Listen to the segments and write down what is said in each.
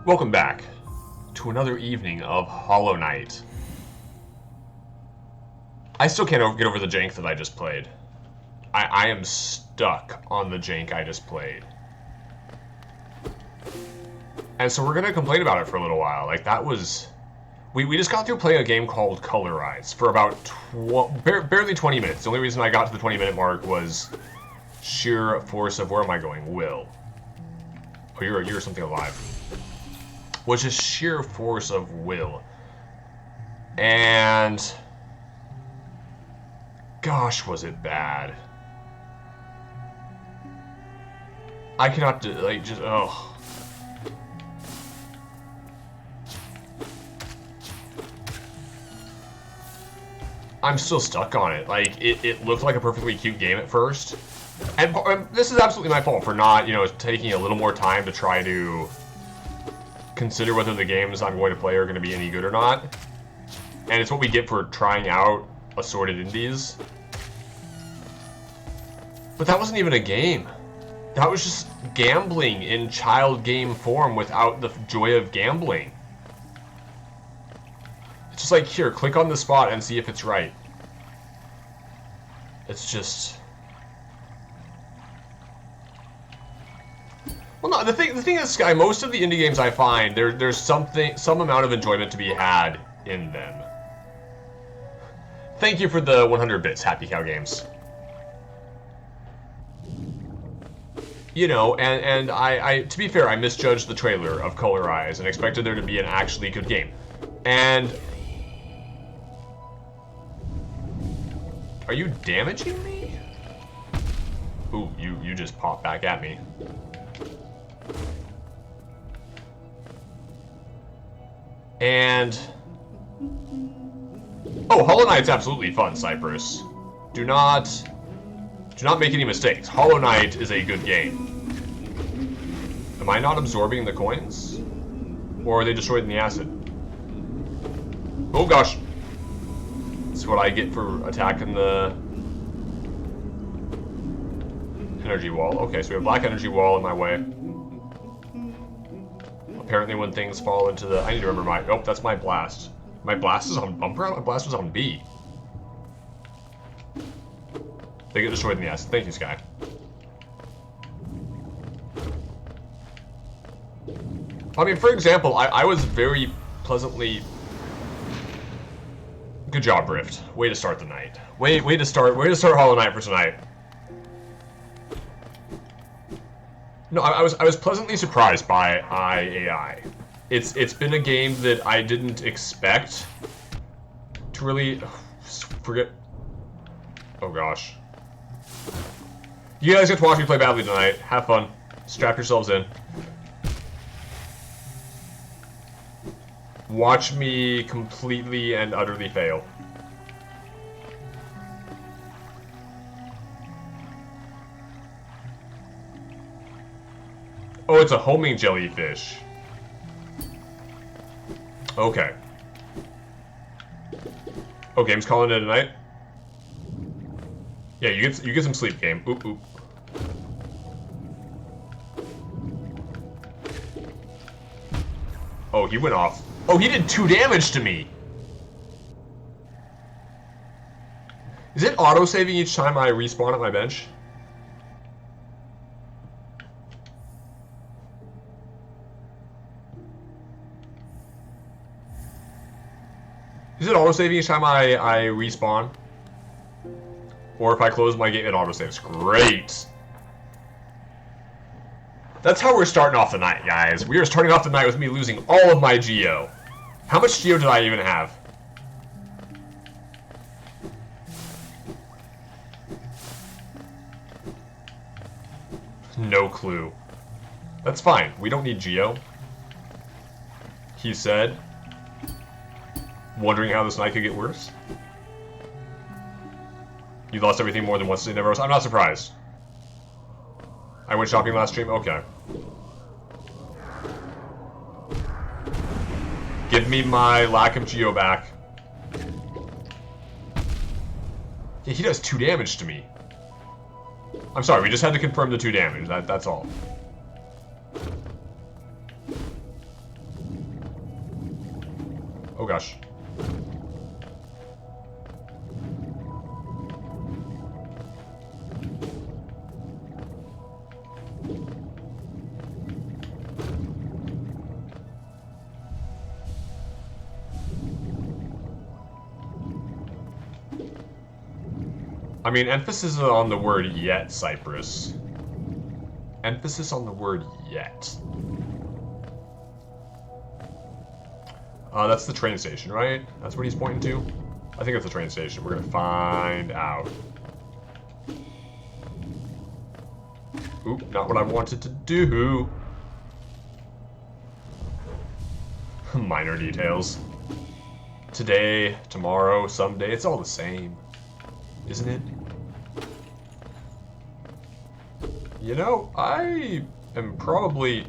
Welcome back to another evening of Hollow Knight. I still can't get over the jank that I just played. I am stuck on the jank I just played. And so we're going to complain about it for a little while. Like, that was... We just got through playing a game called Colorize for about barely 20 minutes. The only reason I got to the 20-minute mark was sheer force of... Where am I going? Will. Oh, you're something alive. Was just sheer force of will. And gosh, was it bad. I cannot do, like, just, oh. I'm still stuck on it. Like, it looked like a perfectly cute game at first. And this is absolutely my fault for not, taking a little more time to try to consider whether the games I'm going to play are going to be any good or not. And it's what we get for trying out assorted indies. But that wasn't even a game. That was just gambling in child game form without the joy of gambling. It's just like, here, click on the spot and see if it's right. It's just... Well, no, the thing is, Sky, most of the indie games I find, there's some amount of enjoyment to be had in them. Thank you for the 100 bits, Happy Cow Games. And I to be fair, I misjudged the trailer of Colorize and expected there to be an actually good game. And... Are you damaging me? Ooh, you just popped back at me. And... Oh, Hollow Knight's absolutely fun, Cypress. Do not make any mistakes. Hollow Knight is a good game. Am I not absorbing the coins? Or are they destroyed in the acid? Oh gosh. This is what I get for attacking the energy wall. Okay, so we have a black energy wall in my way. Apparently when things fall into the... I need to remember my... Oh, that's my blast. My blast is on bumper? My blast was on B. They get destroyed in the acid. Thank you, Sky. I mean, for example, I was very pleasantly... Good job, Rift. Way to start the night. Way to start Hollow Knight for tonight. No, I was pleasantly surprised by IAI. It's been a game that I didn't expect to really forget. Oh gosh. You guys get to watch me play badly tonight. Have fun. Strap yourselves in. Watch me completely and utterly fail. Oh, it's a homing jellyfish. Okay. Oh, game's calling it a night? Yeah, you get some sleep, game. Oop, oop. Oh, he went off. Oh, he did 2 damage to me! Is it auto-saving each time I respawn at my bench? Is it auto-saving each time I respawn? Or if I close my game, it auto-saves. Great! That's how we're starting off the night, guys. We are starting off the night with me losing all of my Geo. How much Geo did I even have? No clue. That's fine. We don't need Geo. He said. Wondering how this night could get worse? You lost everything more than once in never. I'm not surprised. I went shopping last stream? Okay. Give me my lack of Geo back. Yeah, he does 2 damage to me. I'm sorry, we just had to confirm the 2 damage. That's all. Oh gosh. I mean, emphasis on the word yet, Cypress. Emphasis on the word yet. That's the train station, right? That's what he's pointing to? I think it's the train station. We're gonna find out. Oop, not what I wanted to do. Minor details. Today, tomorrow, someday, it's all the same. Isn't it? You know, I am probably...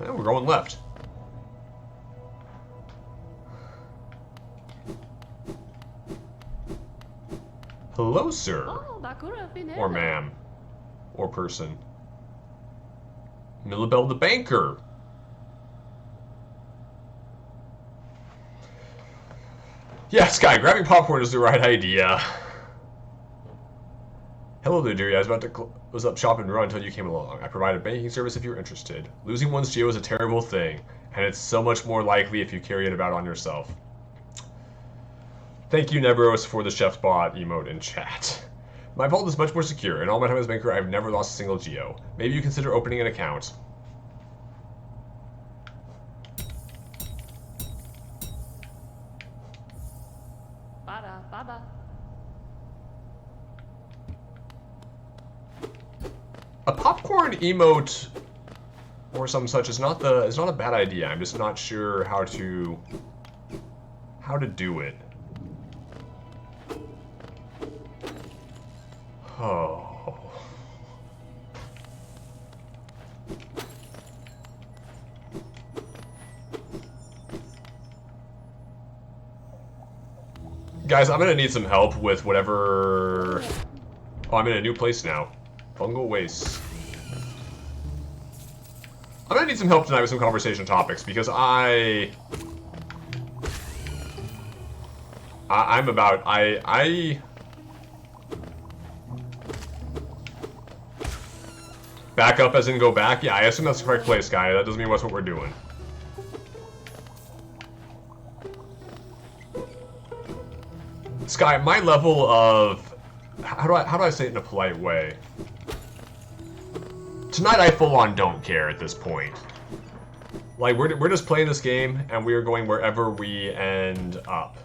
Eh, we're going left. Hello, sir. Or ma'am. Or person. Millibel the banker. Yeah, Sky, grabbing popcorn is the right idea. Hello there, dearie. I was about to close up shop and run until you came along. I provided banking service if you're interested. Losing one's geo is a terrible thing, and it's so much more likely if you carry it about on yourself. Thank you, Nebros, for the chef's bot emote in chat. My vault is much more secure. In all my time as banker, I've never lost a single geo. Maybe you consider opening an account. A popcorn emote or some such is not a bad idea. I'm just not sure how to do it. Oh. Guys, I'm gonna need some help with whatever... Oh, I'm in a new place now. Fungal waste. I'm gonna need some help tonight with some conversation topics because I back up as in go back? Yeah, I assume that's the correct place, guy. That doesn't mean that's what we're doing. Sky, my level of... How do I say it in a polite way? Tonight I full-on don't care at this point. Like, we're just playing this game, and we are going wherever we end up.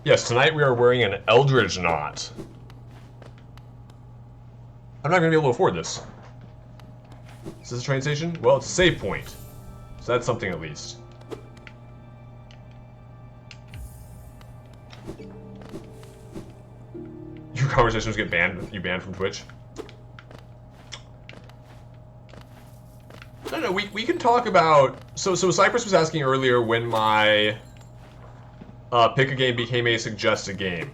Yes, tonight we are wearing an Eldridge knot. I'm not going to be able to afford this. Is this a train station? Well, it's a save point. So that's something at least. Your conversations get banned? You banned from Twitch? No, we can talk about... So Cypress was asking earlier when my pick a game became a suggest a game.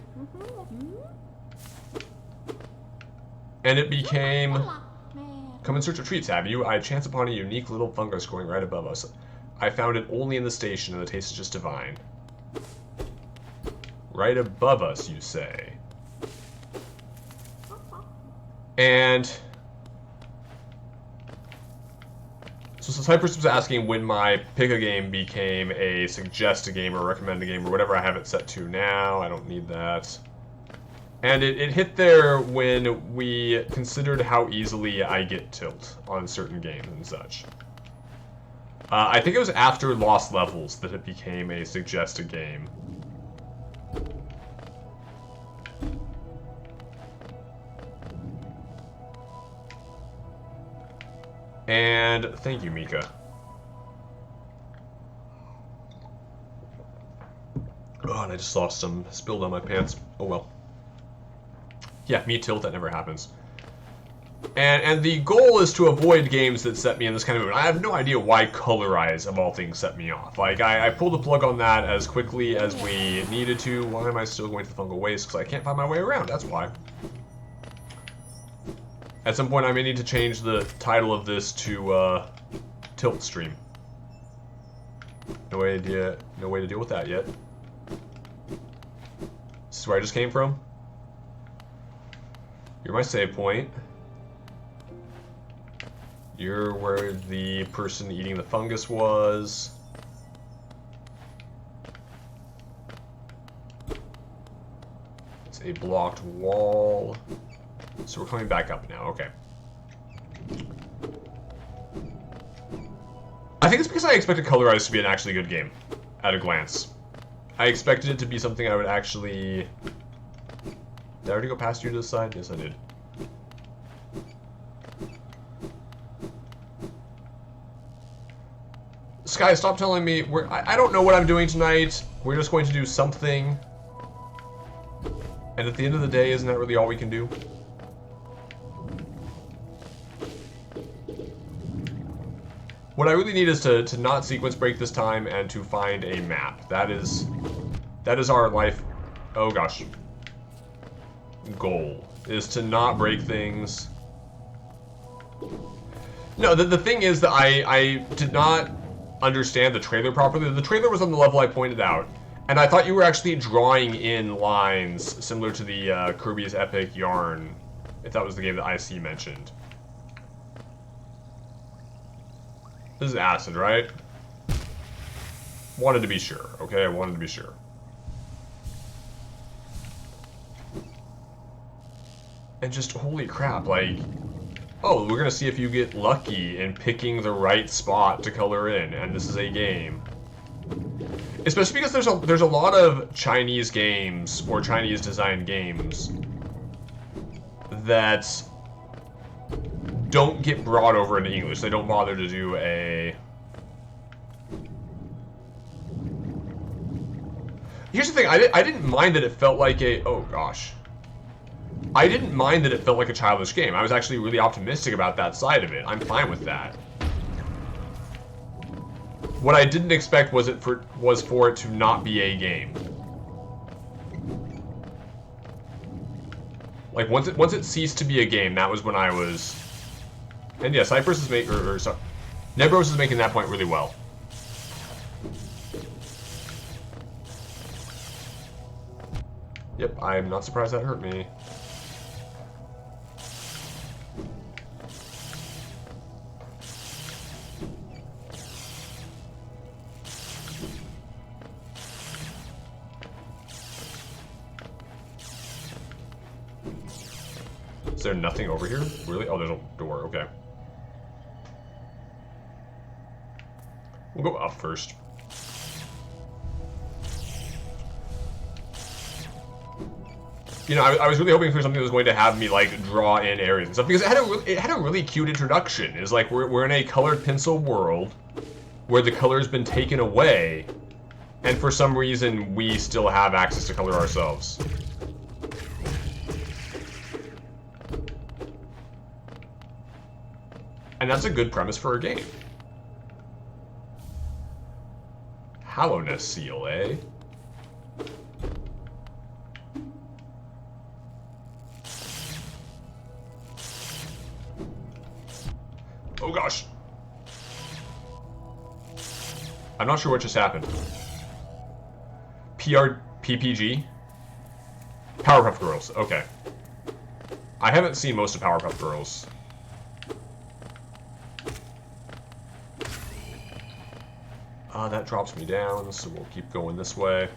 And it became... Come in search of treats, have you? I chance upon a unique little fungus growing right above us. I found it only in the station, and the taste is just divine. Right above us, you say? And... So Cypress was asking when my pick a game became a suggest a game or recommend a game or whatever I have it set to now. I don't need that. And it hit there when we considered how easily I get tilt on certain games and such. I think it was after Lost Levels that it became a suggest a game. And thank you, Mika. Oh, and I just lost some spilled on my pants. Oh well. Yeah, me tilt, that never happens. And the goal is to avoid games that set me in this kind of mood. I have no idea why Colorize, of all things, set me off. Like, I pulled the plug on that as quickly as we needed to. Why am I still going to the Fungal Waste? Because I can't find my way around, that's why. At some point, I may need to change the title of this to, Tilt stream. No idea, no way to deal with that yet. This is where I just came from. You're my save point. You're where the person eating the fungus was. It's a blocked wall. So we're coming back up now, okay. I think it's because I expected Color Eyes to be an actually good game, at a glance. I expected it to be something I would actually... Did I already go past you to the side? Yes, I did. Sky, stop telling me. I don't know what I'm doing tonight. We're just going to do something. And at the end of the day, isn't that really all we can do? What I really need is to not sequence break this time and to find a map. That is our life. Oh gosh. Goal is to not break things. No, the thing is that I did not understand the trailer properly. The trailer was on the level I pointed out, and I thought you were actually drawing in lines similar to the Kirby's Epic Yarn, if that was the game that IC mentioned. This is acid, right? Wanted to be sure, okay? I wanted to be sure. And just, holy crap, like... Oh, we're gonna see if you get lucky in picking the right spot to color in, and this is a game. Especially because there's a lot of Chinese games, or Chinese designed games, that don't get brought over into English. They don't bother to do a... Here's the thing, I didn't mind that it felt like a... Oh gosh. I didn't mind that it felt like a childish game. I was actually really optimistic about that side of it. I'm fine with that. What I didn't expect was for it to not be a game. Like once it ceased to be a game, that was when I was. And yeah, Cypress is making Nebros is making that point really well. Yep, I'm not surprised that hurt me. Is there nothing over here? Really? Oh, there's a door. Okay. We'll go up first. You know, I was really hoping for something that was going to have me, like, draw in areas and stuff, because it had a really cute introduction. It's like, we're in a colored pencil world where the color's been taken away, and for some reason, we still have access to color ourselves. And that's a good premise for a game. Hallowness seal, eh? Oh gosh. I'm not sure what just happened. PPG? Powerpuff Girls, okay. I haven't seen most of Powerpuff Girls. That drops me down, so we'll keep going this way.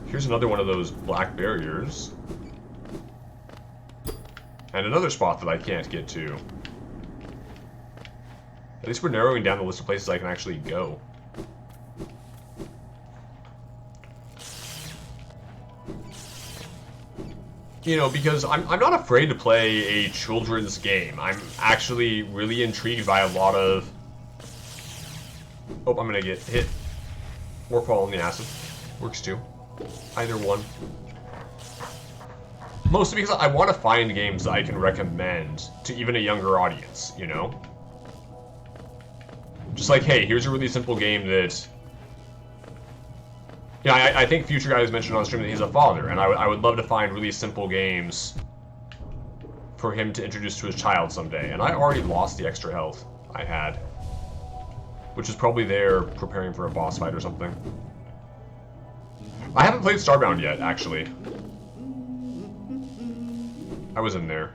Here's another one of those black barriers. And another spot that I can't get to. At least we're narrowing down the list of places I can actually go. You know, because I'm not afraid to play a children's game. I'm actually really intrigued by a lot of... Oh, I'm gonna get hit. Or fall in the acid. Works too. Either one. Mostly because I want to find games that I can recommend to even a younger audience, you know? Just like, hey, here's a really simple game that Yeah, I think Future Guy has mentioned on stream that he's a father, and I would love to find really simple games for him to introduce to his child someday. And I already lost the extra health I had, which is probably there preparing for a boss fight or something. I haven't played Starbound yet, actually. I was in there.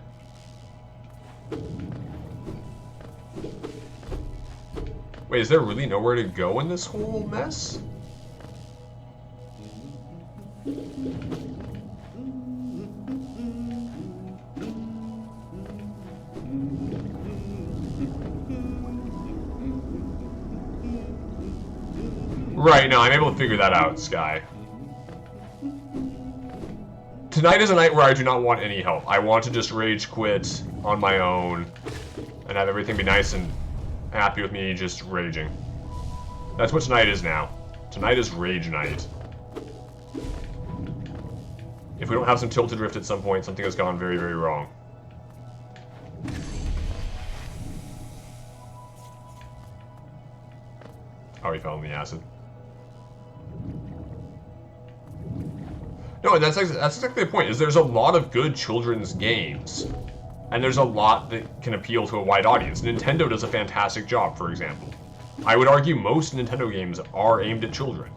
Wait, is there really nowhere to go in this whole mess? Right, no, I'm able to figure that out, Sky. Tonight is a night where I do not want any help. I want to just rage quit on my own and have everything be nice and happy with me just raging. That's what tonight is now. Tonight is rage night. If we don't have some tilted drift at some point, something has gone very, very wrong. Oh, he fell in the acid. No, that's exactly the point, is there's a lot of good children's games. And there's a lot that can appeal to a wide audience. Nintendo does a fantastic job, for example. I would argue most Nintendo games are aimed at children.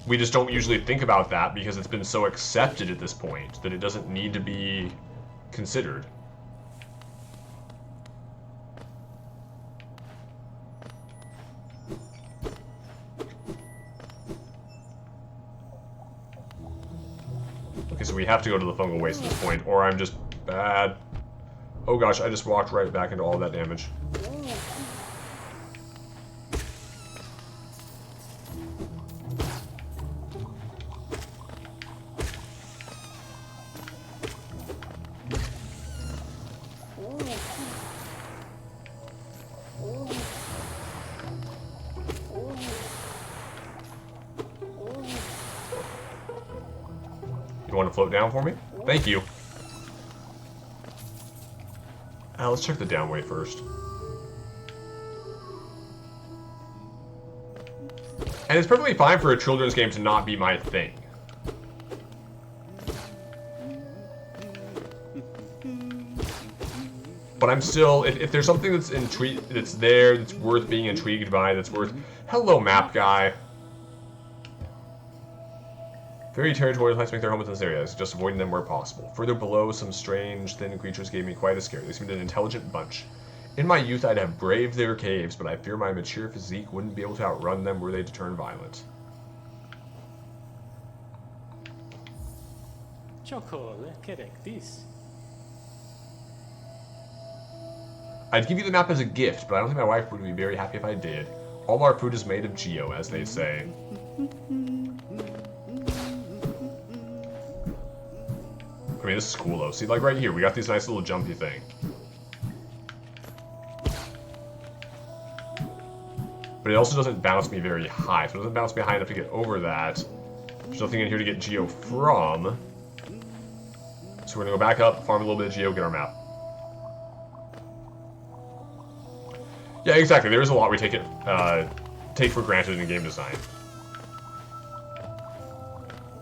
We just don't usually think about that because it's been so accepted at this point that it doesn't need to be considered. Okay, so we have to go to the fungal waste at this point, or I'm just bad. Oh gosh, I just walked right back into all that damage. You want to float down for me? Thank you. Let's check the downway first. And it's perfectly fine for a children's game to not be my thing. But I'm still, if there's something that's there, that's worth being intrigued by, that's worth... Hello, map guy. Very territorial types make their home within this area, just avoiding them where possible. Further below, some strange, thin creatures gave me quite a scare. They seemed an intelligent bunch. In my youth, I'd have braved their caves, but I fear my mature physique wouldn't be able to outrun them were they to turn violent. I'd give you the map as a gift, but I don't think my wife would be very happy if I did. All our food is made of geo, as they say. I mean, this is cool, though. See, like, right here, we got these nice little jumpy thing. But it also doesn't bounce me very high, so it doesn't bounce me high enough to get over that. There's nothing in here to get geo from. So we're gonna go back up, farm a little bit of geo, get our map. Yeah, exactly. There is a lot we take for granted in game design.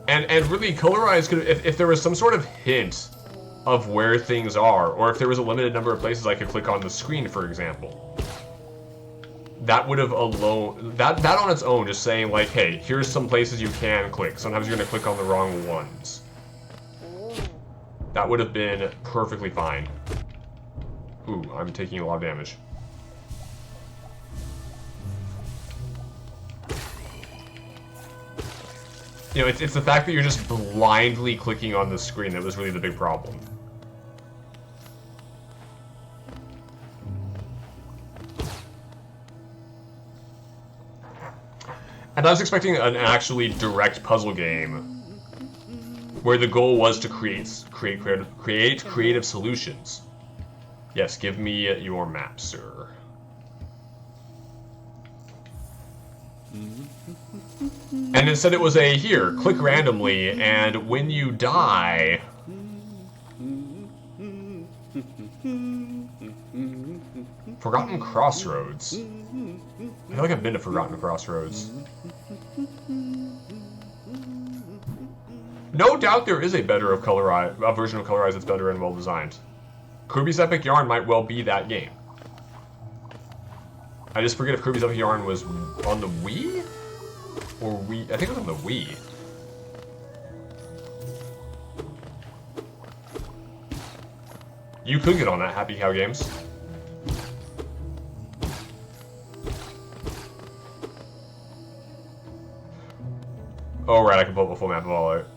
And really, Colorize could, if there was some sort of hint of where things are, or if there was a limited number of places I could click on the screen, for example, that would have alone, that on its own, just saying like, hey, here's some places you can click. Sometimes you're gonna click on the wrong ones. That would have been perfectly fine. Ooh, I'm taking a lot of damage. You know, it's the fact that you're just blindly clicking on the screen that was really the big problem. And I was expecting an actually direct puzzle game where the goal was to create creative solutions. Yes, give me your map, sir. And instead it was a, here, click randomly, and when you die, Forgotten Crossroads. I feel like I've been to Forgotten Crossroads. No doubt there is a version of Colorize that's better and well designed. Kirby's Epic Yarn might well be that game. I just forget if Kirby's Epic Yarn was on the Wii? Or Wii? I think it was on the Wii. You could get on that, Happy Cow Games. Oh, right, I can pull up a full map of all art.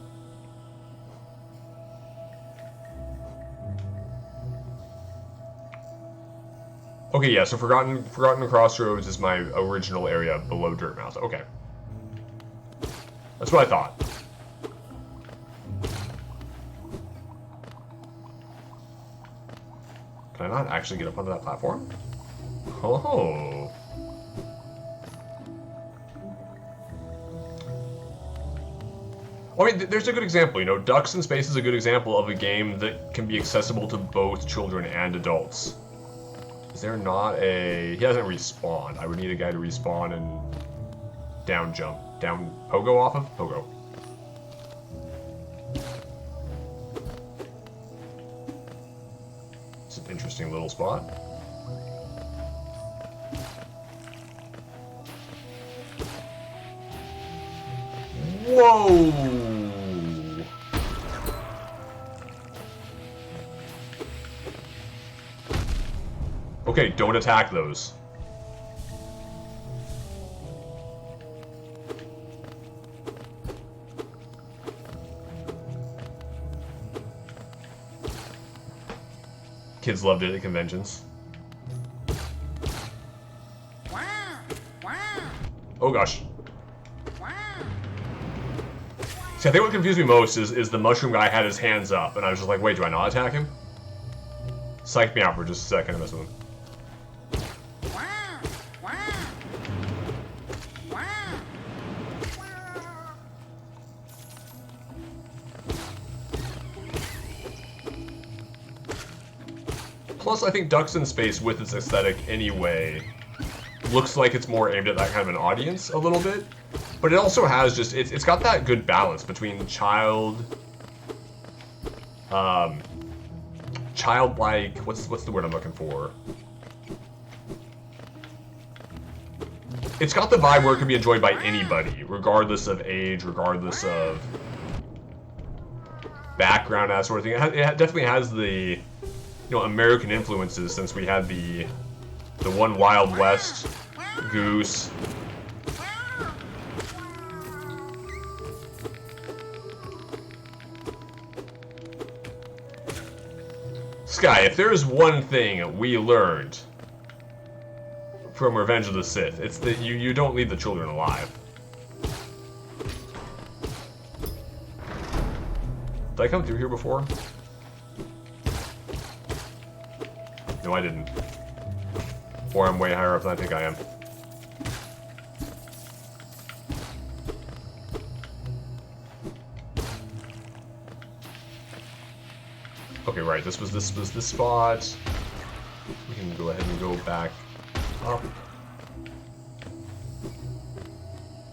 Okay, yeah, so Forgotten Crossroads is my original area below Dirtmouth. Okay. That's what I thought. Can I not actually get up onto that platform? Oh. Well, I mean, there's a good example, you know, Ducks in Space is a good example of a game that can be accessible to both children and adults. Is there not a... He hasn't respawned. I would need a guy to respawn and down jump. Down pogo off of? Pogo. It's an interesting little spot. Whoa! Okay, don't attack those. Kids loved it at conventions. Oh gosh. See, I think what confused me most is the mushroom guy had his hands up, and I was just like, wait, do I not attack him? Psyched me out for just a second to mess with him. Plus, I think Ducks in Space, with its aesthetic anyway, looks like it's more aimed at that kind of an audience a little bit. But it also has just, it's got that good balance between childlike, what's the word I'm looking for? It's got the vibe where it can be enjoyed by anybody, regardless of age, regardless of background, that sort of thing. It definitely has the, you know, American influences, since we had the one Wild West goose. Sky, if there is one thing we learned from Revenge of the Sith, it's that you don't leave the children alive. Did I come through here before? No, I didn't. Or I'm way higher up than I think I am. Okay, right, this was the spot. We can go ahead and go back up.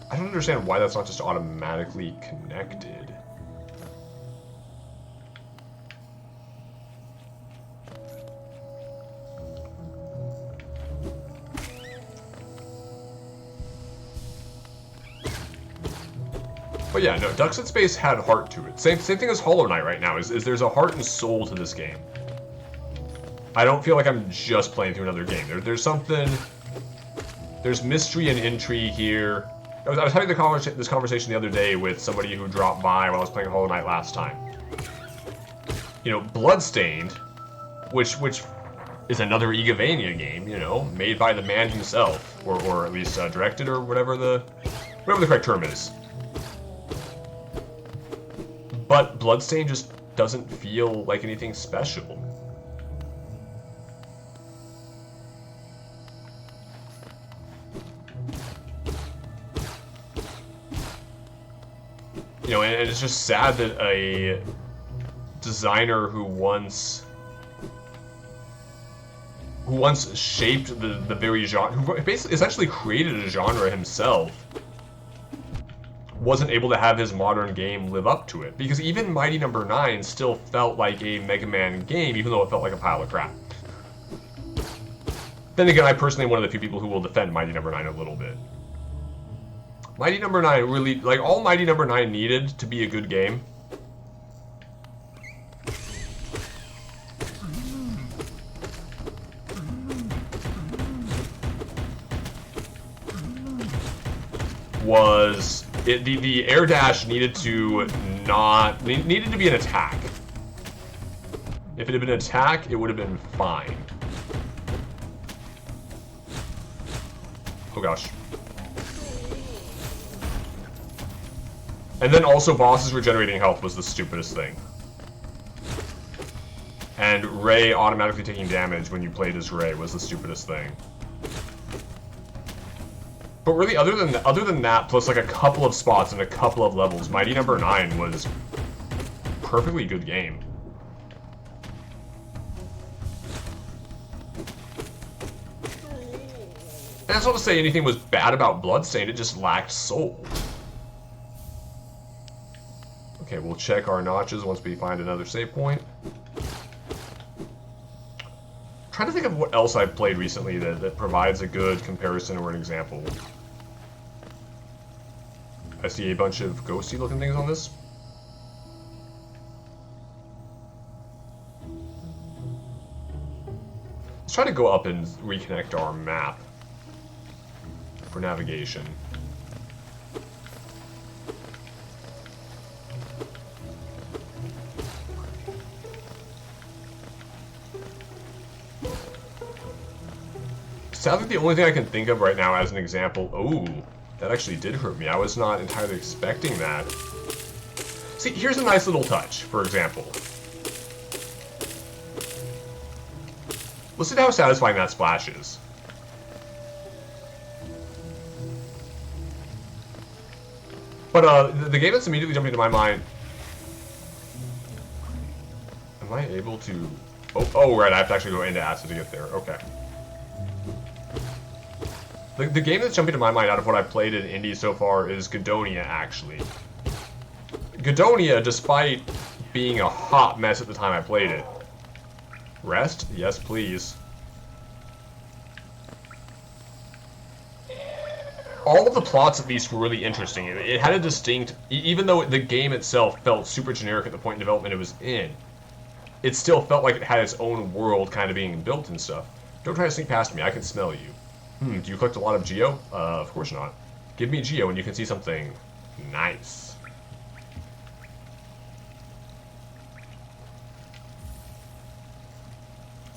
I don't understand why that's not just automatically connected. But yeah, no, Ducks in Space had heart to it. Same thing as Hollow Knight right now, is there's a heart and soul to this game. I don't feel like I'm just playing through another game. There's something... There's mystery and intrigue here. I was having this conversation the other day with somebody who dropped by while I was playing Hollow Knight last time. You know, Bloodstained, which is another Igavania game, you know, made by the man himself, or at least directed, or whatever the correct term is. But Bloodstained just doesn't feel like anything special. You know, and it's just sad that a designer who once who once shaped the very genre, who basically essentially created a genre himself, wasn't able to have his modern game live up to it. Because even Mighty Number 9 still felt like a Mega Man game, even though it felt like a pile of crap. Then again, I personally am one of the few people who will defend Mighty Number 9 a little bit. Mighty Number 9 really, like, all Mighty Number 9 needed to be a good game was the air dash needed to needed to be an attack. If it had been an attack, it would have been fine. Oh gosh. And then also bosses regenerating health was the stupidest thing. And Ray automatically taking damage when you played as Ray was the stupidest thing. But really, other than that, plus like a couple of spots and a couple of levels, Mighty Number 9 was a perfectly good game. And that's not to say anything was bad about Bloodstained, it just lacked soul. Okay, we'll check our notches once we find another save point. Trying to think of what else I've played recently that provides a good comparison or an example. I see a bunch of ghosty looking things on this. Let's try to go up and reconnect our map for navigation. Sadly, the only thing I can think of right now as an example... Oh, that actually did hurt me. I was not entirely expecting that. See, here's a nice little touch, for example. Listen to how satisfying that splash is. But the game that's immediately jumping to my mind... Am I able to... Oh, right, I have to actually go into acid to get there. Okay. The game that's jumping to my mind out of what I've played in indies so far is Gadonia, actually. Gadonia, despite being a hot mess at the time I played it. Rest? Yes, please. All of the plots, at least, were really interesting. It had a distinct... Even though the game itself felt super generic at the point in development it was in, it still felt like it had its own world kind of being built and stuff. Don't try to sneak past me, I can smell you. Do you collect a lot of Geo? Of course not. Give me Geo and you can see something nice.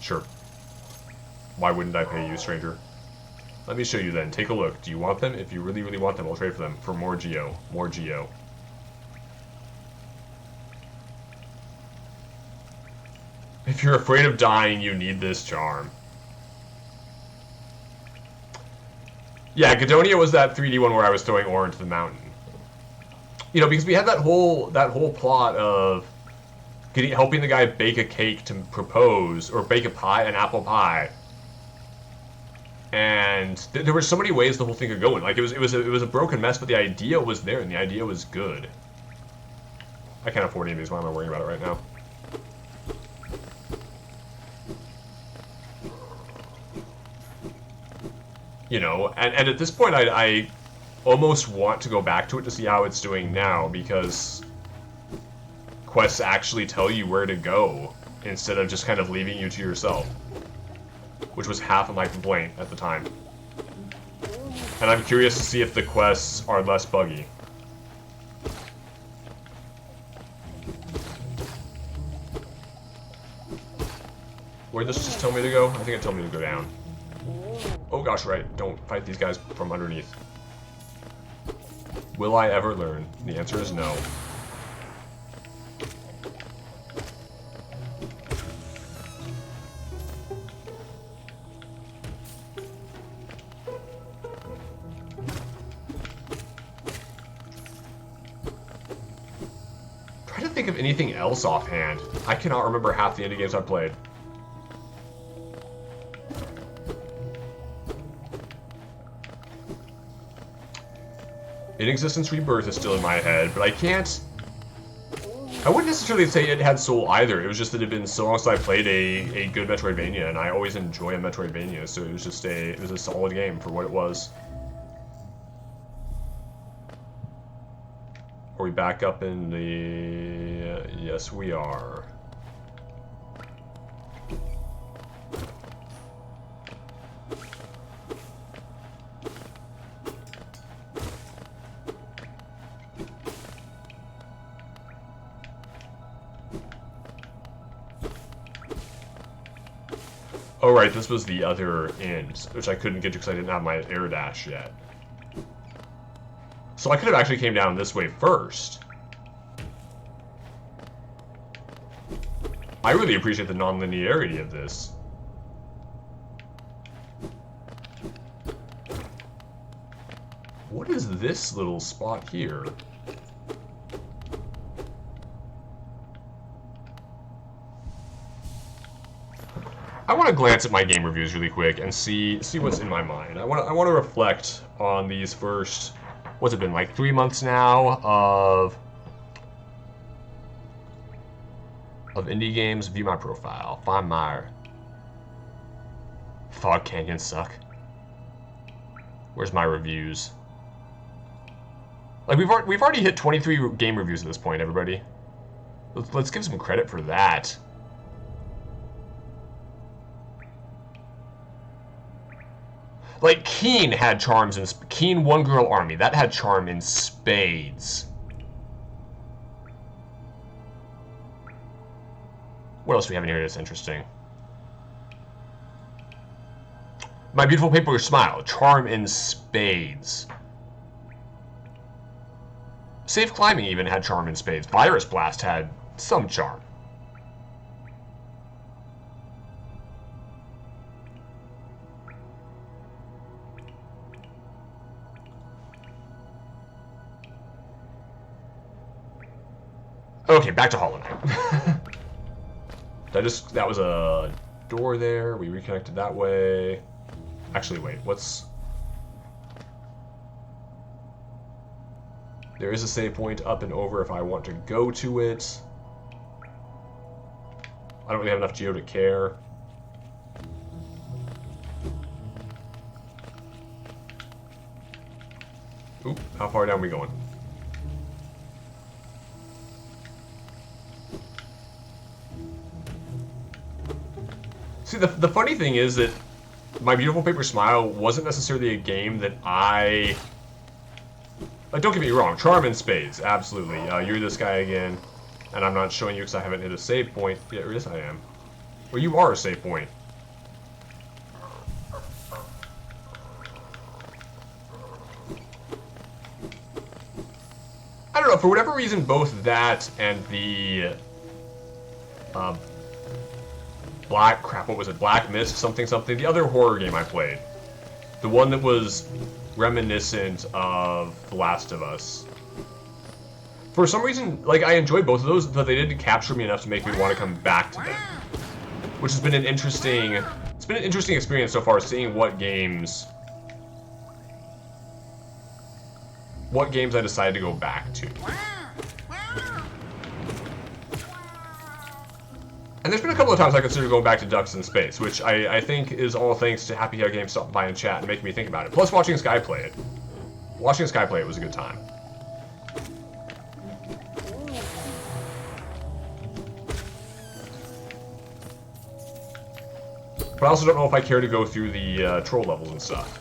Sure. Why wouldn't I pay you, stranger? Let me show you then. Take a look. Do you want them? If you really, really want them, I'll trade for them for more Geo. More Geo. If you're afraid of dying, you need this charm. Yeah, Gadonia was that 3D one where I was throwing ore into the mountain. You know, because we had that whole plot of helping the guy bake a cake to propose, or bake a pie, an apple pie. And there were so many ways the whole thing could go in. Like it was a broken mess, but the idea was there and the idea was good. I can't afford any of these. Why am I worrying about it right now? You know, and at this point, I almost want to go back to it to see how it's doing now, because quests actually tell you where to go, instead of just kind of leaving you to yourself. Which was half of my complaint at the time. And I'm curious to see if the quests are less buggy. Where'd this just tell me to go? I think it told me to go down. Oh gosh, right. Don't fight these guys from underneath. Will I ever learn? The answer is no. Try to think of anything else offhand. I cannot remember half the indie games I've played. In Existence Rebirth is still in my head, but I can't... I wouldn't necessarily say it had soul either. It was just that it had been so long since I played a good Metroidvania, and I always enjoy a Metroidvania, so it was just it was a solid game for what it was. Are we back up in the... yes, we are. Oh right, this was the other end, which I couldn't get to because I didn't have my air dash yet. So I could have actually came down this way first. I really appreciate the non-linearity of this. What is this little spot here? I want to glance at my game reviews really quick and see what's in my mind. I want to reflect on these first, what's it been, like 3 months now of indie games. View my profile. Find my Fog Canyon suck. Where's my reviews? Like we've already hit 23 game reviews at this point, everybody. Let's give some credit for that. Like, Keen had charms in... Keen One Girl Army. That had charm in spades. What else do we have in here that's interesting? My Beautiful Paper Smile. Charm in spades. Safe Climbing even had charm in spades. Virus Blast had some charm. Okay, back to Hollow Knight. That was a door there. We reconnected that way. Actually, wait, there is a save point up and over if I want to go to it. I don't really have enough geo to care. Oop, how far down are we going? See, the funny thing is that My Beautiful Paper Smile wasn't necessarily a game that I... Like, don't get me wrong, charm in spades, absolutely. You're this guy again, and I'm not showing you because I haven't hit a save point. Yeah, or yes, I am. Well, you are a save point. I don't know, for whatever reason, both that and the... what was it? Black Mist something something. The other horror game I played. The one that was reminiscent of The Last of Us. For some reason, like, I enjoyed both of those, but they didn't capture me enough to make me want to come back to them. Which has been an interesting... It's been an interesting experience so far, seeing what games I decided to go back to. And there's been a couple of times I considered going back to Ducks in Space, which I think is all thanks to Happy Hair Games stopping by in chat and making me think about it. Plus watching Sky play it. Watching Sky play it was a good time. But I also don't know if I care to go through the troll levels and stuff.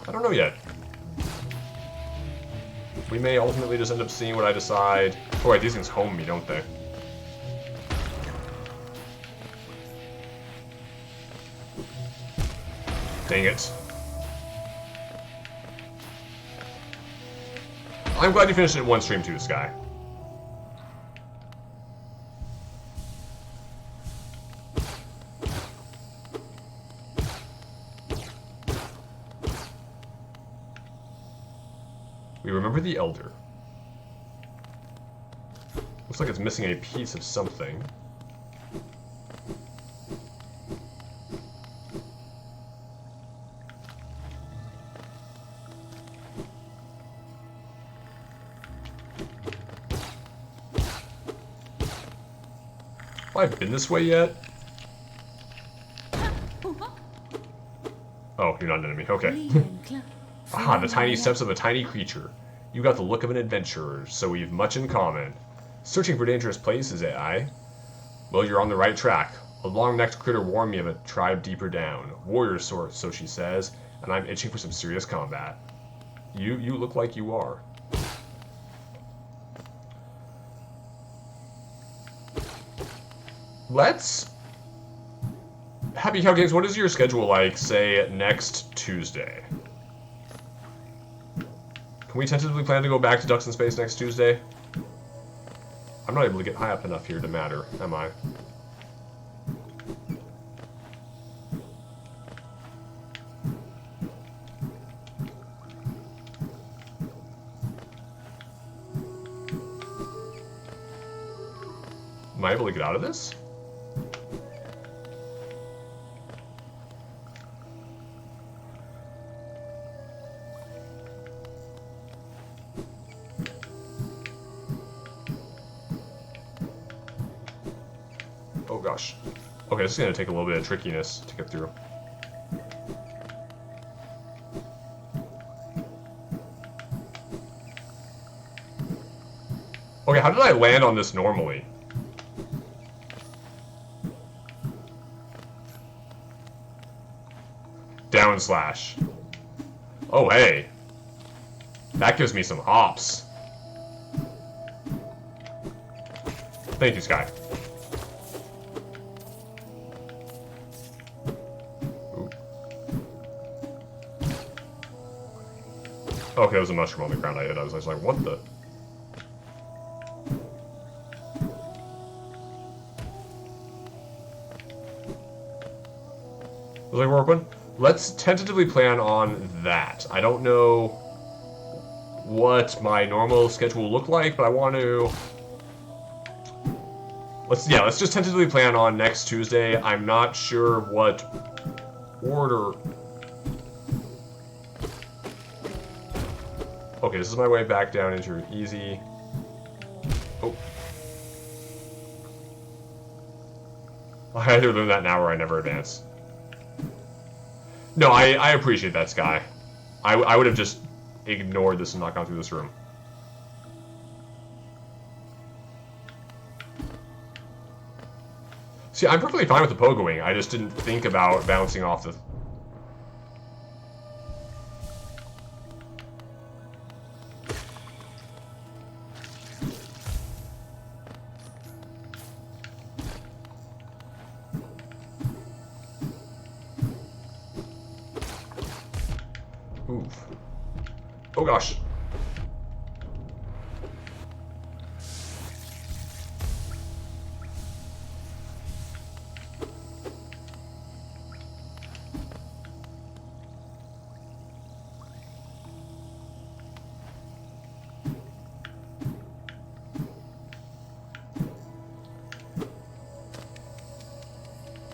I don't know yet. We may ultimately just end up seeing what I decide. Oh wait, these things home me, don't they? Dang it. I'm glad you finished it in one stream too, Sky. We remember the Elder. Looks like it's missing a piece of something. I've been this way yet? Oh, you're not an enemy. Okay. Ah, the tiny steps of a tiny creature. You got the look of an adventurer, so we've much in common. Searching for dangerous places, eh? Well, you're on the right track. A long-necked critter warned me of a tribe deeper down. Warrior sort, so she says, and I'm itching for some serious combat. You look like you are. Let's... Happy Cow Games, what is your schedule like, say, next Tuesday? Can we tentatively plan to go back to Ducks in Space next Tuesday? I'm not able to get high up enough here to matter, am I? Am I able to get out of this? Oh gosh. Okay, this is going to take a little bit of trickiness to get through. Okay, how did I land on this normally? Down slash. Oh, hey. That gives me some hops. Thank you, Sky. Ooh. Okay, there was a mushroom on the ground I hit. I was like, what the? Was I working? Let's tentatively plan on that. I don't know what my normal schedule will look like, but I want to... Let's just tentatively plan on next Tuesday. I'm not sure what order... Okay, this is my way back down into easy. Oh. I either learn that now or I never advance. No, I appreciate that, Sky. I would have just ignored this and not gone through this room. See, I'm perfectly fine with the pogoing. I just didn't think about bouncing off the... Oof. Oh gosh.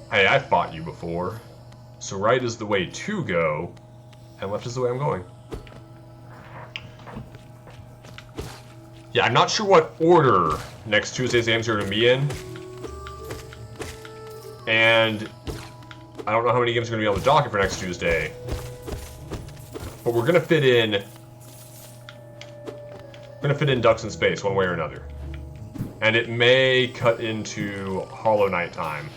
Hey, I fought you before. So right is the way to go, and left is the way I'm going. Yeah, I'm not sure what order next Tuesday's games are going to be in. And I don't know how many games are going to be on the docket for next Tuesday. But we're going to fit in... Ducks in Space one way or another. And it may cut into Hollow Knight time.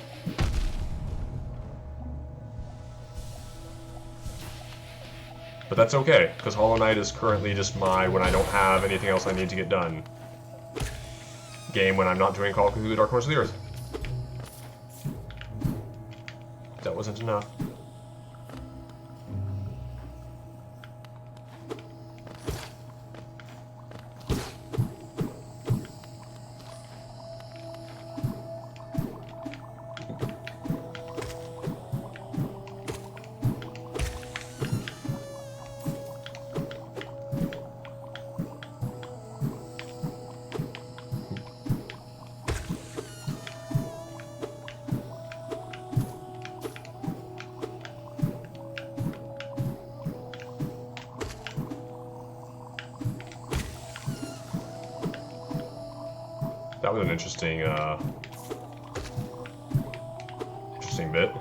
But that's okay, because Hollow Knight is currently just my, when I don't have anything else I need to get done, game when I'm not doing Call of Cthulhu Dark Corners of the Earth. That wasn't enough. That was an interesting, interesting bit.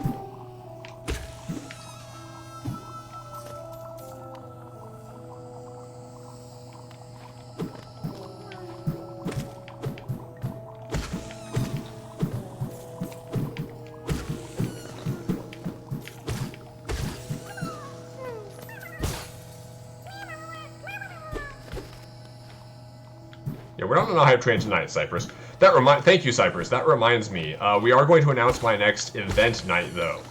Yeah, we're not on a hype train tonight, Cypress. Thank you, Cypress. That reminds me. We are going to announce my next event night, though.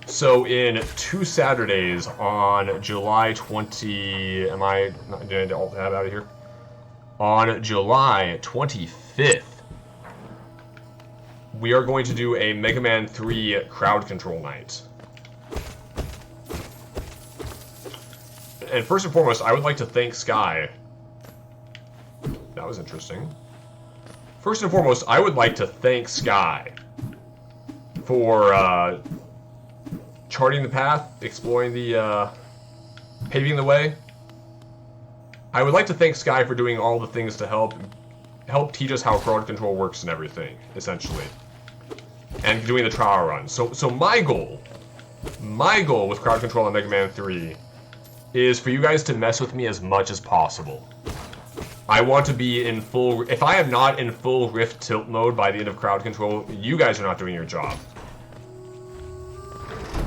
So in 2 Saturdays on July 20... Am I... Did I alt tab out of here? On July 25th, we are going to do a Mega Man 3 crowd control night. And first and foremost, I would like to thank Sky. That was interesting. First and foremost, I would like to thank Sky for charting the path, exploring the, paving the way. I would like to thank Sky for doing all the things to help teach us how crowd control works and everything, essentially, and doing the trial run. So my goal with crowd control on Mega Man 3 is for you guys to mess with me as much as possible. I want to be in full... If I am not in full Rift tilt mode by the end of crowd control, you guys are not doing your job.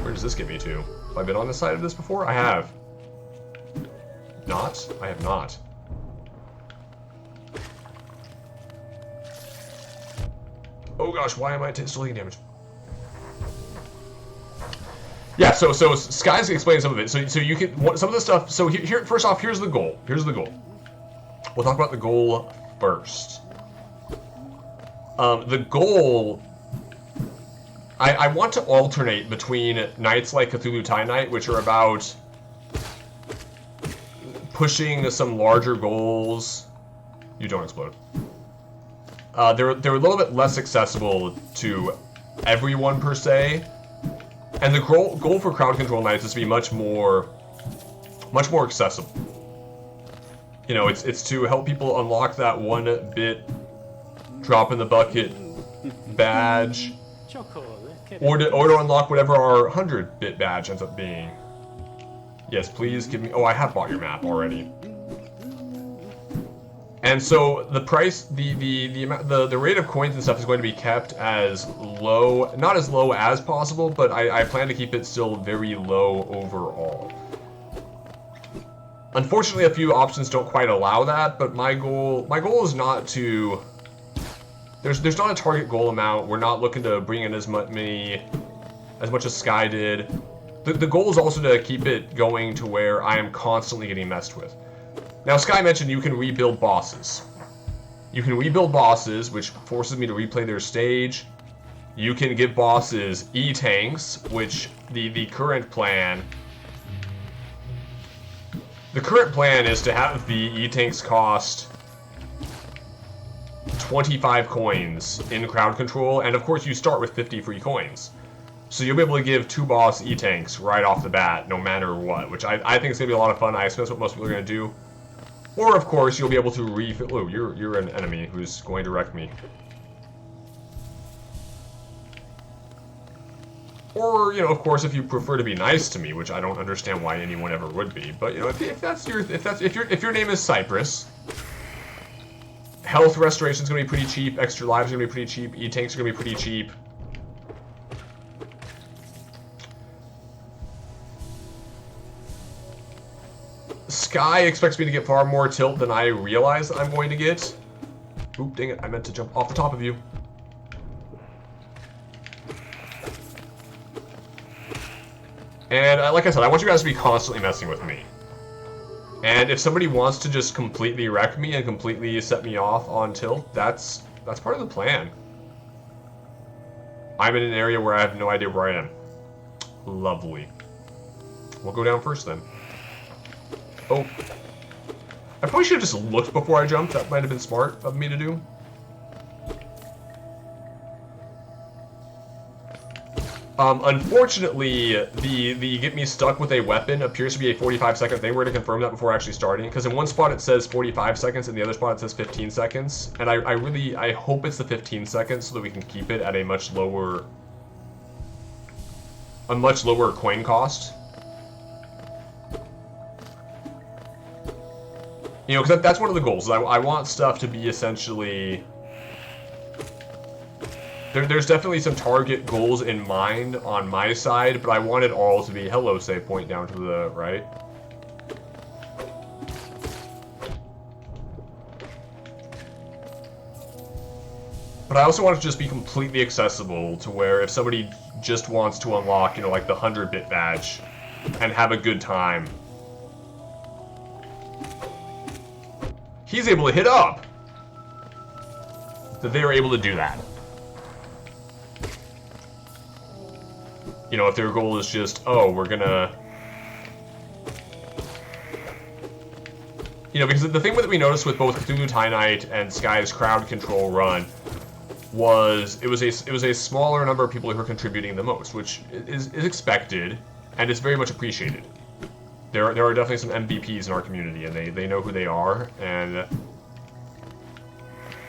Where does this get me to? Have I been on this side of this before? I have. Not? I have not. Oh gosh, why am I still taking damage? Yeah, so Sky's explaining some of it. So you can... Some of the stuff... So here first off, here's the goal. Here's the goal. We'll talk about the goal first. The goal... I want to alternate between nights like Cthulhu Tie Night, which are about pushing some larger goals. You don't explode. They're a little bit less accessible to everyone, per se. And the goal for crowd control nights is to be much more accessible. You know, it's to help people unlock that 1-bit drop in the bucket badge, or to unlock whatever our 100-bit badge ends up being. Yes, please give me... Oh, I have bought your map already. And so the price, the rate of coins and stuff is going to be kept as low, not as low as possible, but I plan to keep it still very low overall. Unfortunately, a few options don't quite allow that, but my goal is not to... There's not a target goal amount. We're not looking to bring in as much as Sky did. The goal is also to keep it going to where I am constantly getting messed with. Now, Sky mentioned you can rebuild bosses. You can rebuild bosses, which forces me to replay their stage. You can give bosses E-tanks, which the current plan... The current plan is to have the E-tanks cost 25 coins in crowd control, and of course you start with 50 free coins. So you'll be able to give 2 boss E-tanks right off the bat, no matter what, which I think is going to be a lot of fun. I assume that's what most people are going to do. Or, of course, you'll be able to refill... Oh, you're an enemy who's going to wreck me. Or, you know, of course, if you prefer to be nice to me, which I don't understand why anyone ever would be, but you know, if your name is Cypress, health restoration is going to be pretty cheap, extra lives are going to be pretty cheap, E-tanks are going to be pretty cheap. Sky expects me to get far more tilt than I realize I'm going to get. Oop, dang it, I meant to jump off the top of you. And like I said, I want you guys to be constantly messing with me. And if somebody wants to just completely wreck me and completely set me off on tilt, that's part of the plan. I'm in an area where I have no idea where I am. Lovely. We'll go down first then. Oh. I probably should have just looked before I jumped. That might have been smart of me to do. Unfortunately, the get me stuck with a weapon appears to be a 45-second thing. We're going to confirm that before actually starting, because in one spot it says 45 seconds, and the other spot it says 15 seconds. And I hope it's the 15 seconds so that we can keep it at a much lower a much lower coin cost. You know, because that's one of the goals. I want stuff to be essentially... There's definitely some target goals in mind on my side, but I want it all to be, hello, save point down to the right. But I also want it to just be completely accessible to where if somebody just wants to unlock, you know, like the 100-bit badge and have a good time, he's able to hit up. That they're able to do that. You know, if their goal is just, oh, we're gonna... You know, because the thing that we noticed with both Cthulhu Tie Night and Sky's crowd control run was it was a smaller number of people who were contributing the most, which is expected, and it's very much appreciated. There are definitely some MVPs in our community, and they know who they are, and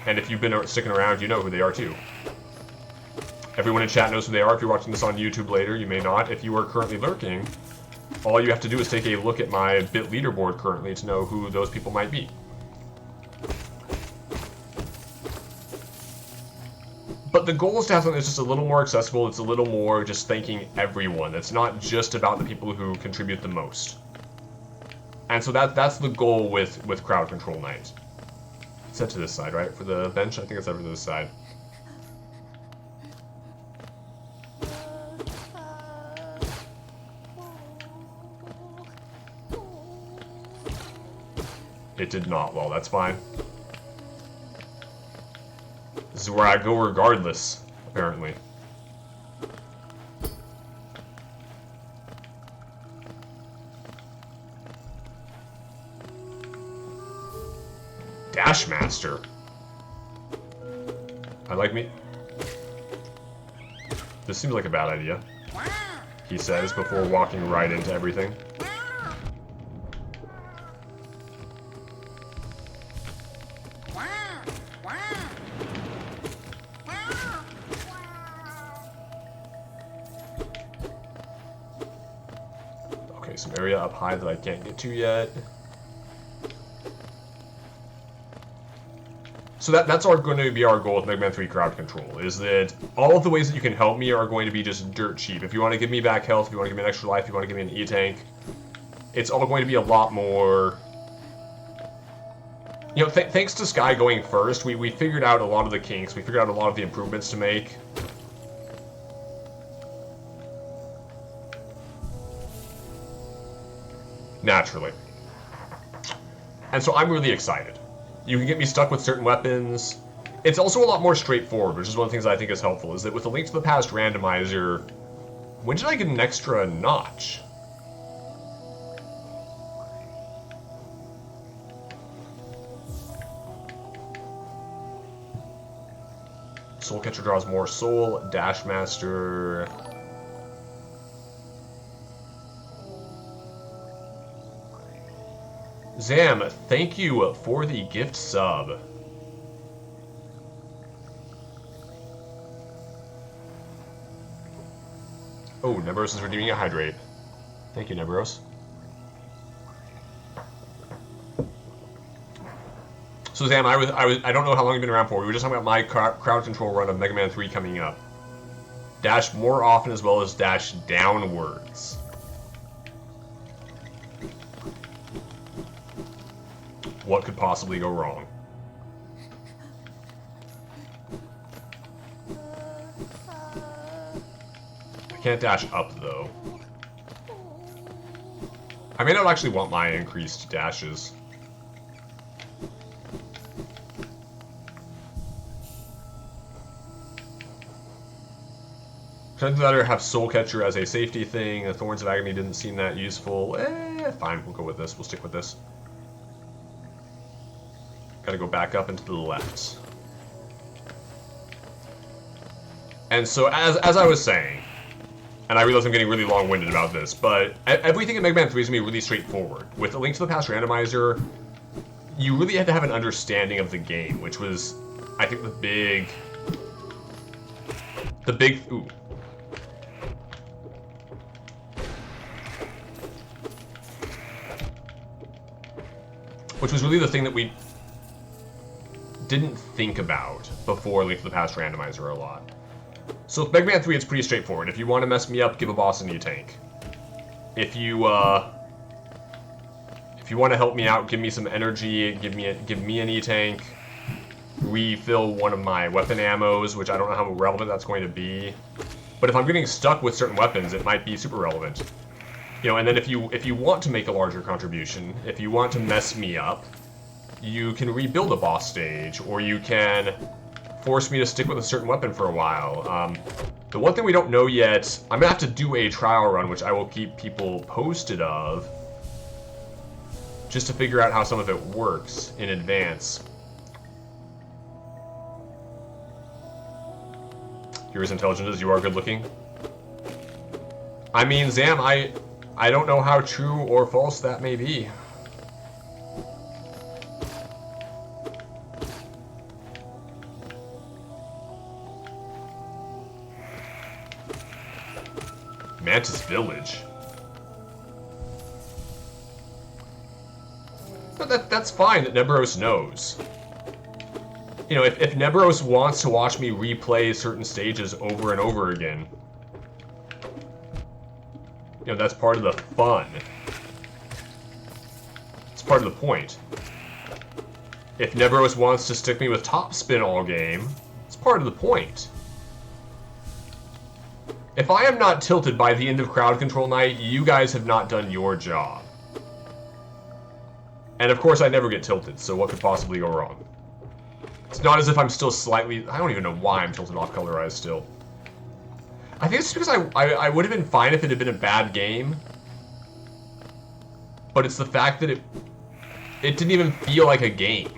if you've been sticking around, you know who they are too. Everyone in chat knows who they are. If you're watching this on YouTube later, you may not. If you are currently lurking, all you have to do is take a look at my bit leaderboard currently to know who those people might be. But the goal is to have something that's just a little more accessible. It's a little more just thanking everyone. It's not just about the people who contribute the most. And so that's the goal with crowd control night. Set to this side, right? For the bench, I think it's over to this side. It did not. Well, that's fine. This is where I go regardless, apparently. Dashmaster. I like me. This seems like a bad idea, he says before walking right into everything. Okay, some area up high that I can't get to yet. So that's going to be our goal with Mega Man 3 crowd control, is that all of the ways that you can help me are going to be just dirt cheap. If you want to give me back health, if you want to give me an extra life, if you want to give me an E-tank, it's all going to be a lot more... You know, thanks to Sky going first, we figured out a lot of the kinks, we figured out a lot of the improvements to make. Naturally. And so I'm really excited. You can get me stuck with certain weapons. It's also a lot more straightforward, which is one of the things I think is helpful, is that with the Link to the Past randomizer, when did I get an extra notch? Soul Catcher draws more soul, Dashmaster... Zam, thank you for the gift sub. Oh, Nebros is redeeming a hydrate. Thank you, Nebros. So Zam, I don't know how long you've been around for. We were just talking about my crowd control run of Mega Man 3 coming up. Dash more often as well as dash downwards. What could possibly go wrong? I can't dash up, though. I may not actually want my increased dashes. Should I either have Soul Catcher as a safety thing? The Thorns of Agony didn't seem that useful. Fine, we'll go with this. We'll stick with this. Gotta go back up and to the left. And so, as I was saying, and I realize I'm getting really long-winded about this, but everything in Mega Man 3 is going to be really straightforward. With the Link to the Past randomizer, you really had to have an understanding of the game, which was, I think, the big... Ooh. which was really the thing that we didn't think about before Link to the Past Randomizer a lot. So with Mega Man 3, it's pretty straightforward. If you want to mess me up, give a boss an E-Tank. If you want to help me out, give me some energy, give me an E-Tank, refill one of my weapon ammos, which I don't know how relevant that's going to be. But if I'm getting stuck with certain weapons, it might be super relevant. You know, and then if you want to make a larger contribution, if you want to mess me up, you can rebuild a boss stage, or you can force me to stick with a certain weapon for a while. The one thing we don't know yet, I'm gonna have to do a trial run, which I will keep people posted of, just to figure out how some of it works in advance. You're as intelligent as you are good looking. I mean, Zam, I don't know how true or false that may be. Mantis Village. But that's fine that Nebros knows. You know, if Nebros wants to watch me replay certain stages over and over again, you know, that's part of the fun. It's part of the point. If Nebros wants to stick me with top spin all game, it's part of the point. If I am not tilted by the end of crowd control night, you guys have not done your job. And of course I never get tilted, so what could possibly go wrong? It's not as if I'm still slightly... I don't even know why I'm tilted off Color Eyes still. I think it's because I would have been fine if it had been a bad game. But it's the fact that it didn't even feel like a game.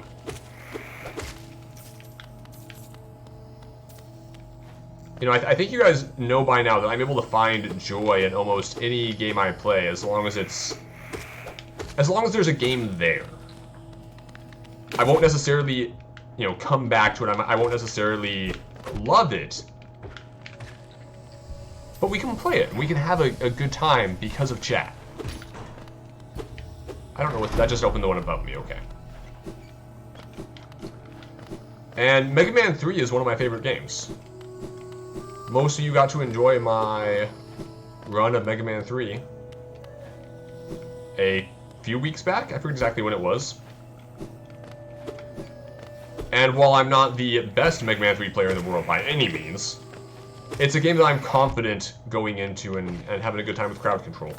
You know, I think you guys know by now that I'm able to find joy in almost any game I play, as long as there's a game there. I won't necessarily, you know, come back to it. I won't necessarily love it. But we can play it, and we can have a good time because of chat. I don't know what... That just opened the one above me, okay. And Mega Man 3 is one of my favorite games. Most of you got to enjoy my run of Mega Man 3 a few weeks back. I forget exactly when it was. And while I'm not the best Mega Man 3 player in the world by any means, it's a game that I'm confident going into and having a good time with crowd control.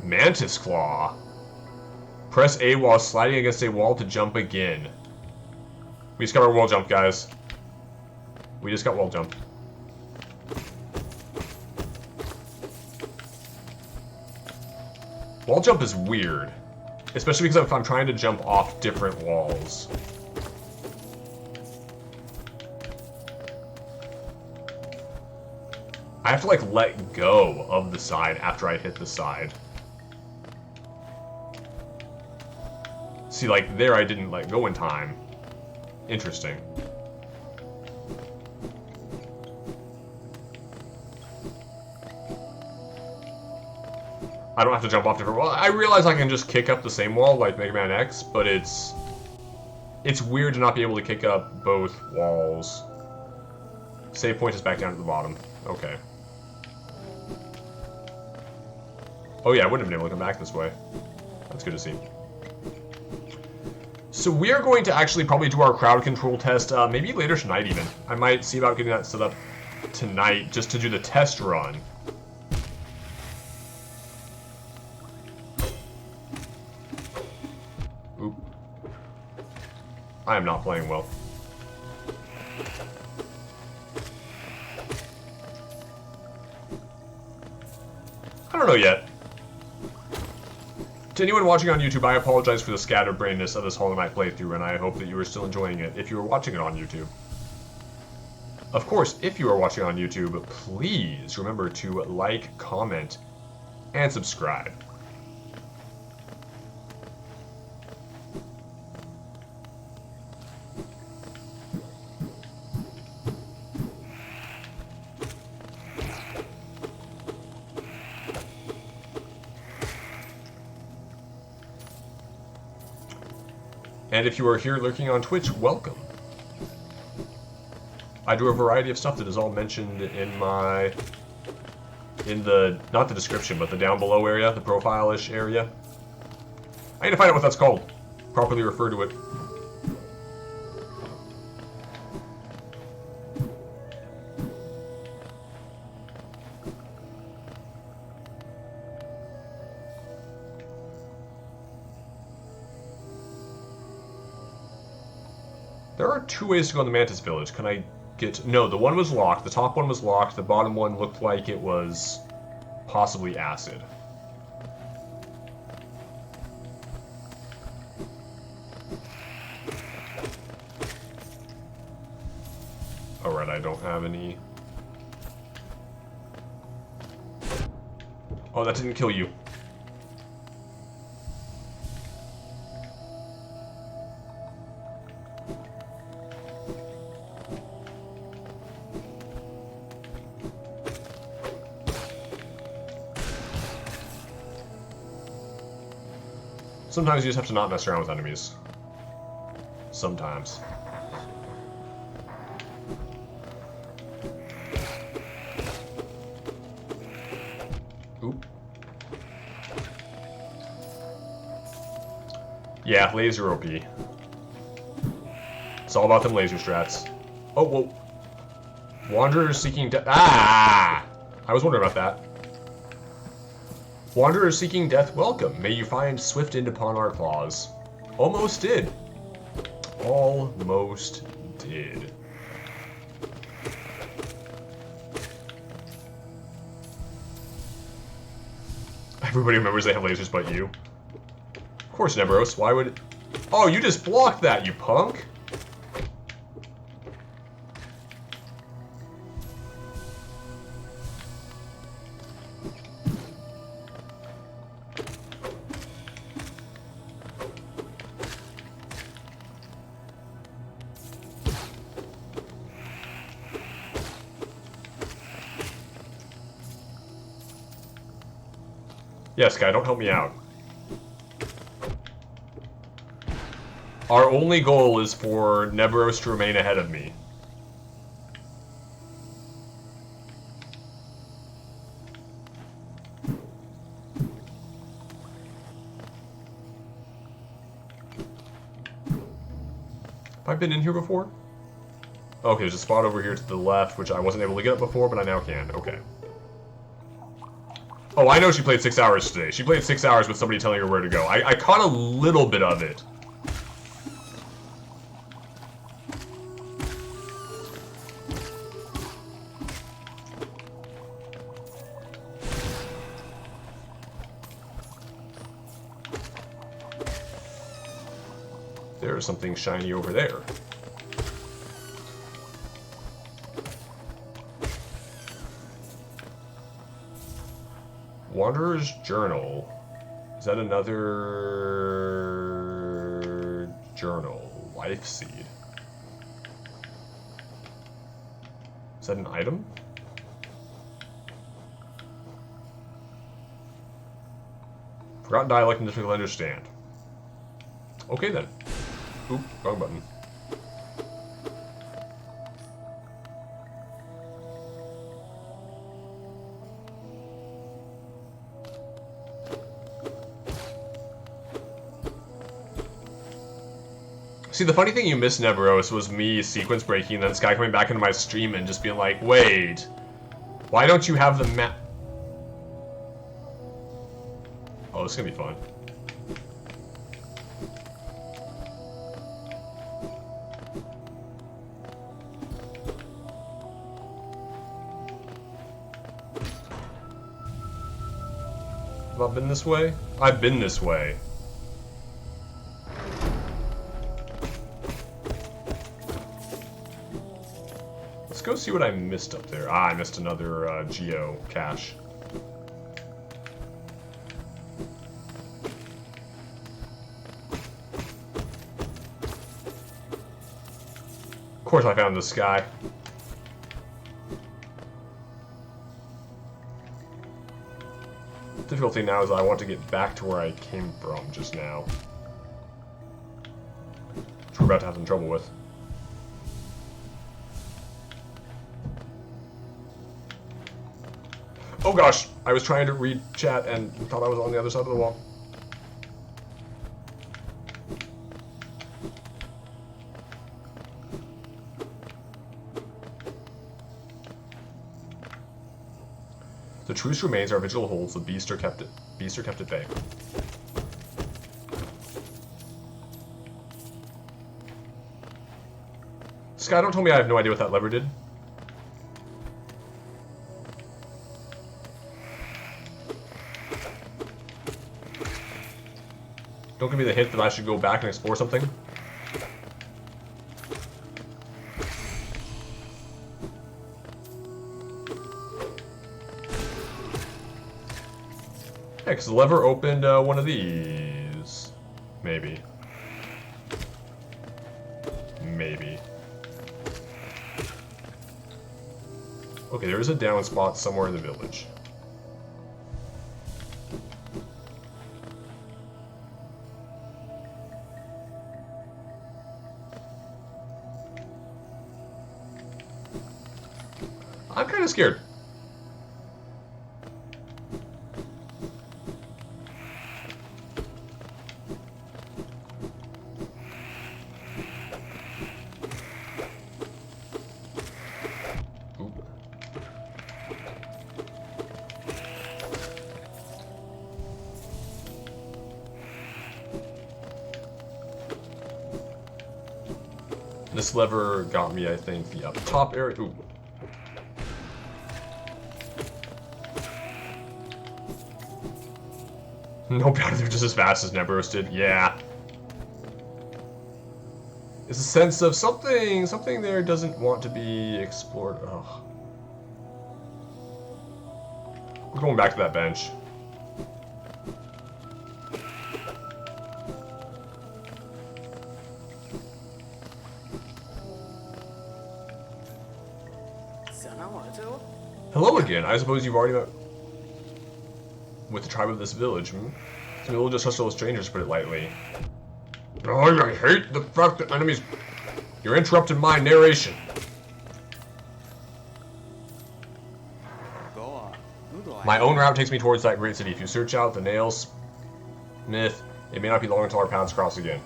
Mantis Claw. Press A while sliding against a wall to jump again. We just got our wall jump, guys. We just got wall jump. Wall jump is weird. Especially because if I'm trying to jump off different walls. I have to, like, let go of the side after I hit the side. See, like, there I didn't let go in time. Interesting. I don't have to jump off different walls. I realize I can just kick up the same wall like Mega Man X, but it's weird to not be able to kick up both walls. Save point is back down at the bottom. Okay. Oh yeah, I wouldn't have been able to come back this way. That's good to see. So we are going to actually probably do our crowd control test, maybe later tonight even. I might see about getting that set up tonight just to do the test run. Oop. I am not playing well. I don't know yet. To anyone watching on YouTube, I apologize for the scatterbrainness of this Hollow Knight playthrough, and I hope that you are still enjoying it if you are watching it on YouTube. Of course, if you are watching on YouTube, please remember to like, comment, and subscribe. And if you are here lurking on Twitch, welcome. I do a variety of stuff that is all mentioned in my... in the... not the description, but the down below area, the profile-ish area. I need to find out what that's called. Properly refer to it. There are 2 ways to go in the Mantis Village. Can I get... no, the one was locked. The top one was locked. The bottom one looked like it was possibly acid. Alright, I don't have any... oh, that didn't kill you. Sometimes you just have to not mess around with enemies. Sometimes. Oop. Yeah, laser OP. It's all about them laser strats. Oh, whoa. Wanderers seeking death. Ah! I was wondering about that. Wanderers seeking death, welcome. May you find swift end upon our claws. Almost did. Almost did. Everybody remembers they have lasers but you. Of course, Nebros. Why would... oh, you just blocked that, you punk! Yes, guy, don't help me out. Our only goal is for Nebros to remain ahead of me. Have I been in here before? Okay, there's a spot over here to the left, which I wasn't able to get up before, but I now can. Okay. Oh, I know she played 6 hours today. She played 6 hours with somebody telling her where to go. I caught a little bit of it. There's something shiny over there. Wanderer's Journal. Is that another journal? Life Seed. Is that an item? Forgotten dialect and difficult to understand. Okay then. Oop, wrong button. See, the funny thing you missed, Nebros, was me sequence breaking, and then this guy coming back into my stream and just being like, wait, why don't you have the map? Oh, this is gonna be fun. Have I been this way? I've been this way. Let's go see what I missed up there. Ah, I missed another geo cache. Of course I found this guy. Difficulty now is I want to get back to where I came from just now. which we're about to have some trouble with. Oh gosh, I was trying to read chat and thought I was on the other side of the wall. The truce remains, our vigil holds, the beasts are kept at bay. Sky, don't tell me I have no idea what that lever did. Don't give me the hint that I should go back and explore something. Yeah, because the lever opened one of these. Maybe. Maybe. Okay, there is a down spot somewhere in the village. I'm kind of scared. This lever got me, I think, the up top area. Ooh. No doubt they're just as fast as Nebros did. Yeah. It's a sense of something there doesn't want to be explored. Ugh. We're going back to that bench. Hello again. I suppose you've already met with the tribe of this village. It's a little just hostile strangers, to put it lightly. Oh, I hate the fact that enemies... You're interrupting my narration. My own route takes me towards that great city. If you search out the nails myth, it may not be long until our paths cross again.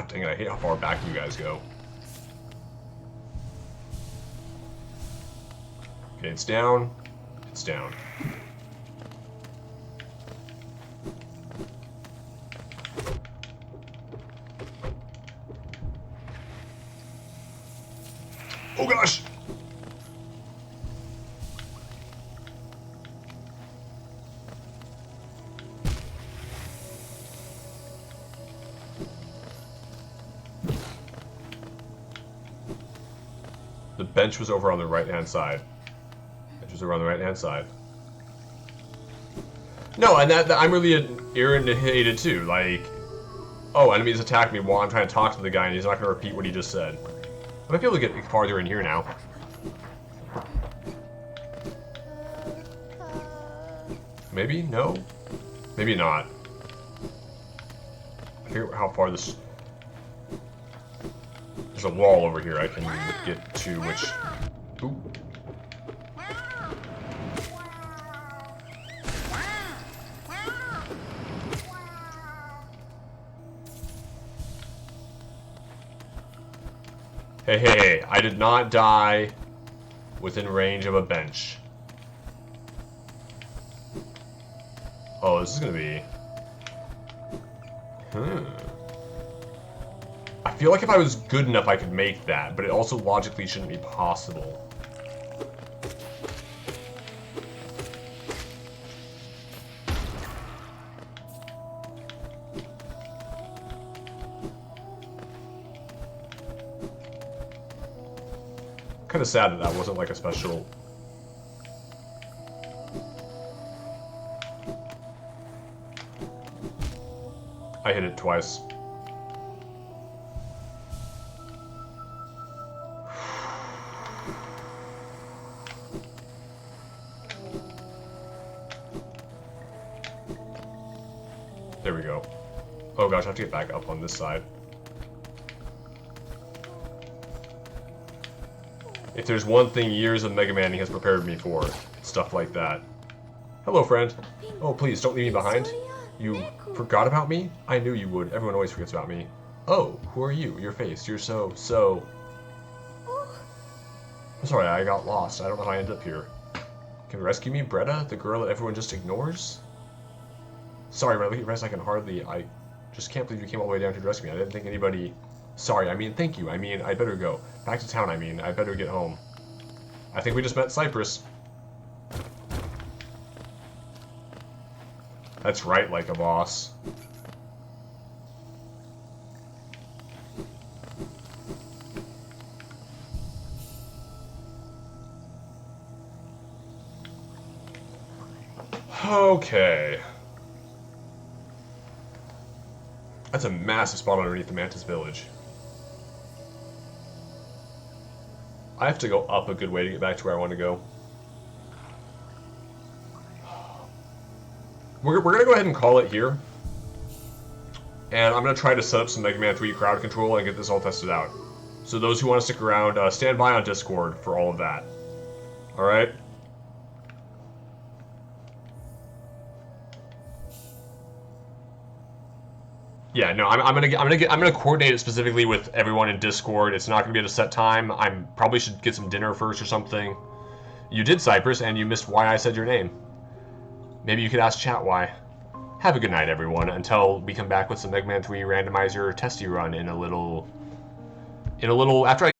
Dang it, I hate how far back you guys go. Okay, it's down. It's down. Oh gosh! The bench was over on the right-hand side. Bench was over on the right-hand side. No, and that I'm really irritated too. Like, oh, enemies attack me while I'm trying to talk to the guy, and he's not going to repeat what he just said. I might be able to get farther in here now. Maybe? No? Maybe not. I forget how far this... There's a wall over here I can get to, which... Ooh. Hey, hey, hey, I did not die within range of a bench. Oh, this is gonna be... I feel like if I was good enough I could make that, but it also logically shouldn't be possible. Kind of sad that that wasn't like a special... I hit it twice. There we go. Oh gosh, I have to get back up on this side. If there's one thing years of Mega Manning has prepared me for, it's stuff like that. Hello, friend. Oh, please, don't leave me behind. You forgot about me? I knew you would. Everyone always forgets about me. Oh, who are you? Your face. You're so... I'm sorry, I got lost. I don't know how I ended up here. Can you rescue me, Bretta? The girl that everyone just ignores? Sorry, when I look at your face, I can hardly... I just can't believe you came all the way down to rescue me. I didn't think anybody... Sorry, I mean, thank you. I mean, I better go. Back to town, I mean. I better get home. I think we just met Cypress. That's right, like a boss. Okay. That's a massive spot underneath the Mantis Village. I have to go up a good way to get back to where I want to go. We're going to go ahead and call it here. And I'm going to try to set up some Mega Man 3 crowd control and get this all tested out. So those who want to stick around, stand by on Discord for all of that. Alright? Yeah, no, I'm gonna coordinate it specifically with everyone in Discord. It's not gonna be at a set time. I'm probably should get some dinner first or something. You did, Cypress, and you missed why I said your name. Maybe you could ask chat why. Have a good night, everyone, until we come back with some Mega Man 3 randomizer testy run in a little after I